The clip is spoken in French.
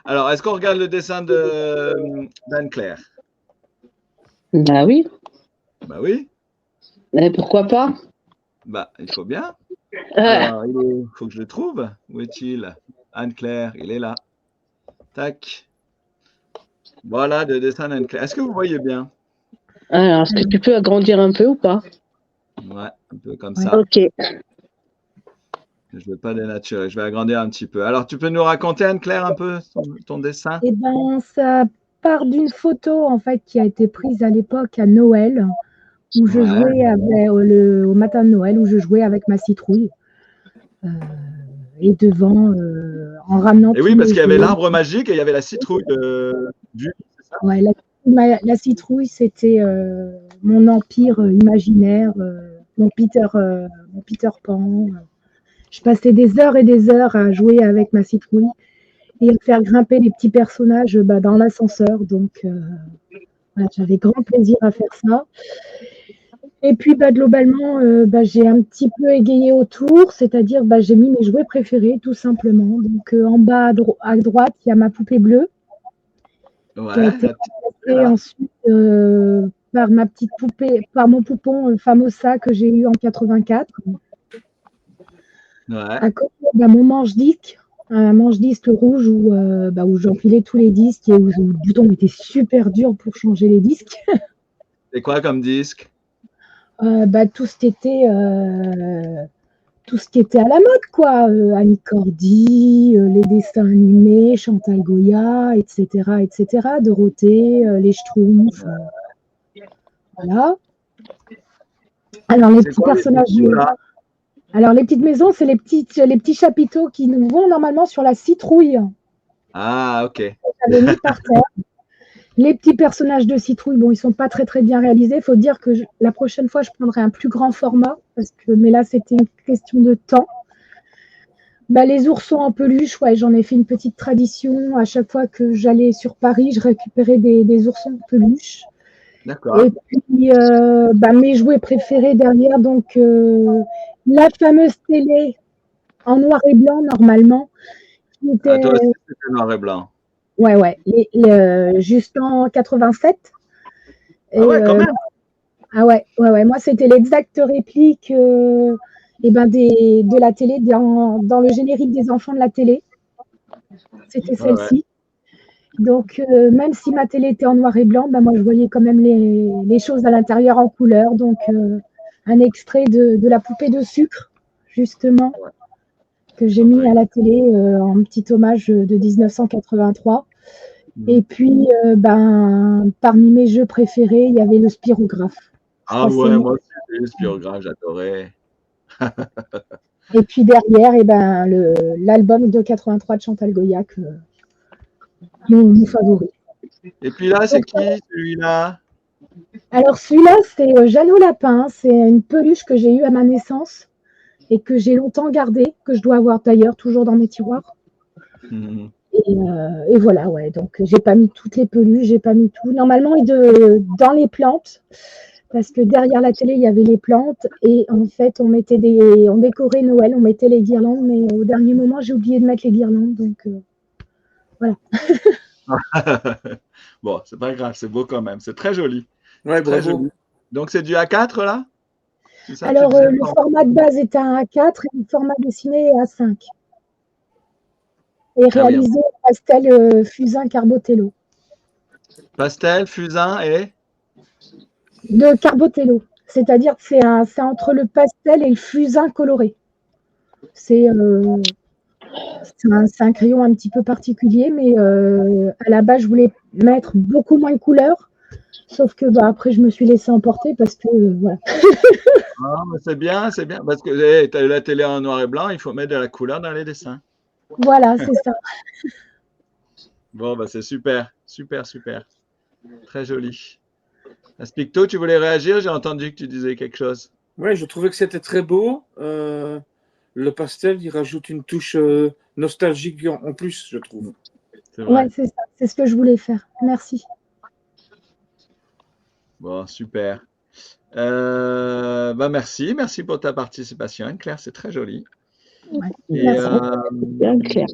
Alors, est-ce qu'on regarde le dessin d'Anne-Claire? Bah oui. Bah oui. Mais pourquoi pas? Bah, il faut bien. Alors, il faut que je le trouve. Où est-il? Anne-Claire, il est là. Tac. Voilà le dessin d'Anne-Claire. Est-ce que vous voyez bien? Alors, est-ce que tu peux agrandir un peu ou pas? Ouais, un peu comme ça. Ok. Je ne vais pas dénaturer, je vais agrandir un petit peu. Alors, tu peux nous raconter, Anne-Claire, un peu ton dessin? Eh ben, ça part d'une photo en fait qui a été prise à l'époque à Noël, où je jouais au matin de Noël, où je jouais avec ma citrouille. Et devant, en ramenant. Et oui, parce qu'il y avait l'arbre magique et il y avait la citrouille du. Ouais, la citrouille, c'était mon empire imaginaire, mon Peter Pan. Je passais des heures et des heures à jouer avec ma citrouille et à faire grimper les petits personnages dans l'ascenseur. Donc, voilà, j'avais grand plaisir à faire ça. Et puis, globalement, j'ai un petit peu égayé autour, c'est-à-dire j'ai mis mes jouets préférés, tout simplement. Donc, en bas à droite, il y a ma poupée bleue, qui a été remplacée ensuite par ma petite poupée, par mon poupon Famosa que j'ai eu en 84. À côté, mon manche-disque, un manche-disque rouge où j'empilais tous les disques et où le bouton était super dur pour changer les disques. C'est quoi comme disque? Tout ce qui était à la mode, quoi. Annie Cordy, les dessins animés, Chantal Goya, etc., etc. Dorothée, les Schtroumpfs. Voilà. Alors, les petits personnages. Alors, les petites maisons, c'est les petits chapiteaux qui nous vont normalement sur la citrouille. Ah, ok. J'avais mis par terre. Les petits personnages de citrouille, bon, ils sont pas très très bien réalisés. Il faut dire que la prochaine fois, je prendrai un plus grand format, mais là, c'était une question de temps. Les oursons en peluche, ouais, j'en ai fait une petite tradition. À chaque fois que j'allais sur Paris, je récupérais des oursons en peluche. D'accord. Et puis, mes jouets préférés derrière, donc la fameuse télé en noir et blanc, normalement. Toi aussi, c'était noir et blanc. Ouais. Juste en 87. Ah ouais, quand même. Ah ouais. Moi, c'était l'exacte réplique de la télé dans le générique des enfants de la télé. C'était celle-ci. Donc, même si ma télé était en noir et blanc, moi, je voyais quand même les choses à l'intérieur en couleur. Donc, un extrait de la poupée de sucre, justement, que j'ai mis à la télé en petit hommage de 1983. Et puis, parmi mes jeux préférés, il y avait le spirographe. Ah ouais, moi aussi, le spirographe, j'adorais. Et puis derrière, l'album de 83 de Chantal Goya, mon favori. Et puis là, c'est qui celui-là? Alors celui-là, c'est Jeannot Lapin. C'est une peluche que j'ai eue à ma naissance et que j'ai longtemps gardée, que je dois avoir d'ailleurs toujours dans mes tiroirs. Et voilà, ouais. Donc j'ai pas mis toutes les peluches, j'ai pas mis tout. Normalement, dans les plantes, parce que derrière la télé, il y avait les plantes et en fait, on décorait Noël, on mettait les guirlandes, mais au dernier moment, j'ai oublié de mettre les guirlandes, donc voilà. Bon, c'est pas grave, c'est beau quand même, c'est très joli. Ouais, très bravo. joli. Donc c'est du A4 là? Ça, alors le format de base est un A4 et le format dessiné est A5. Et réalisé en pastel fusain Carbotello. Pastel, fusain et de Carbotello. C'est-à-dire que c'est entre le pastel et le fusain coloré. C'est un crayon un petit peu particulier, mais à la base, je voulais mettre beaucoup moins de couleurs. Sauf que après, je me suis laissée emporter parce que voilà. Ah, mais c'est bien, parce que tu as eu la télé en noir et blanc, il faut mettre de la couleur dans les dessins. Voilà, c'est ça. Bon, c'est super. Très joli. Aspicto, tu voulais réagir? J'ai entendu que tu disais quelque chose. Oui, je trouvais que c'était très beau. Le pastel, il rajoute une touche nostalgique en plus, je trouve. Oui, c'est ça. C'est ce que je voulais faire. Merci. Bon, super. Merci pour ta participation, Claire, c'est très joli. Ouais, et, bien, Claire.